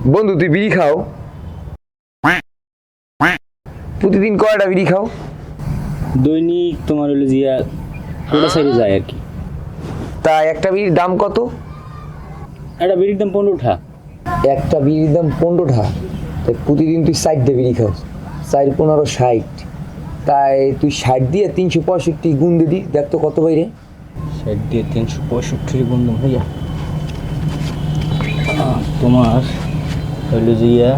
বন্ধু তুই বিড়ি খাও? প্রতিদিন কয়টা বিড়ি খাও? দৈনিক তোমার হলো জিয়া ওটা সাইডে যায় আর কি। তা একটা বিড়ির দাম কত? একটা বিড়ির দাম 15 টাকা। একটা বিড়ির দাম 15 টাকা? তাই প্রতিদিন তুই 60 বিড়ি খাও, 4 15 60, তাই তুই 60 দিয়ে 365 গুণ দিদি, দেখ তো কত বাইরে। 60 দিয়ে 365 গুণ হইয়া তোমার হলো জিয়া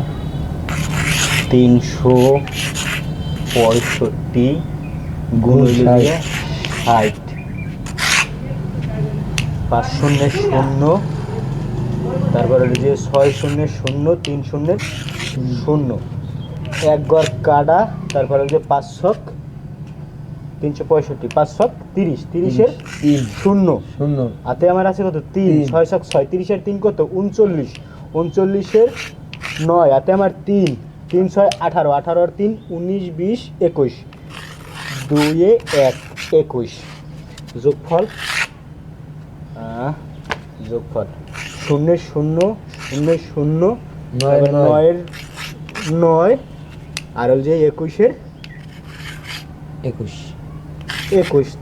365 গুণ হইলো জিয়া 60, 5 শূন্য শূন্য, তারপর হলো যে 6 শূন্য শূন্য 3 শূন্য শূন্য, এক ঘর কাটা, তারপর হলো যে 5 ছক 365, 5 ছক 30, 30-এর শূন্য শূন্য, হাতে আমার আছে কত 3, 6 ছক 6, 30-এর 3 কত 39, 39-এর 9 হাতে আমার 3, 3 6 18, 18-এর 3 19 20 21, 2 1 21, যোগফল যোগফল 0 0 0 0 9-এর 9 আর হল যে 21-এর 21,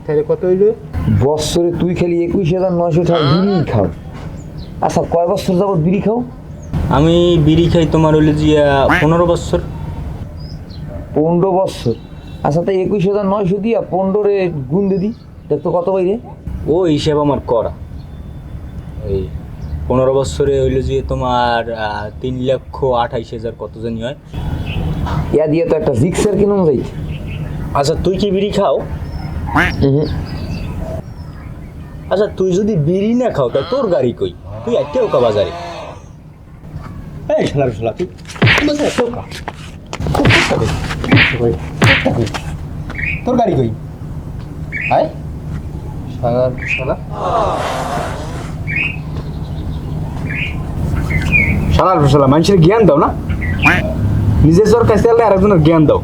তাহলে কত হইল? বছরে তুই খালি 21,900 টাকা বিড়ি খাও। আচ্ছা কয় বছর যাবত বিড়ি খাও? আমি বিড়ি খাই তোমার হইলো যে 15 বছর। 15 বছর? আচ্ছা তাই 21,900 দিয়া 15-রে গুণ দিদি, দেখ তো কত বাইরে। ও হিসাব আমার করা, এই 15 বছরে হইলো যে তোমার 3,28,000 কত জানি হয়। ইয়া দিয়ে তো একটা জিক্সার কিনুন যাই। আচ্ছা তুই কি বিড়ি খাও? আচ্ছা তুই যদি বিড়ি না খাও তা তোর গাড়ি কই? তুই আইতেও কা বাজারে? এই শালা তুই বাজারে আইতেও কা? তোর গাড়ি কই? হাই শালা মানুষের জ্ঞান দাও না, নিজের কাছে আরেকজনের জ্ঞান দাও।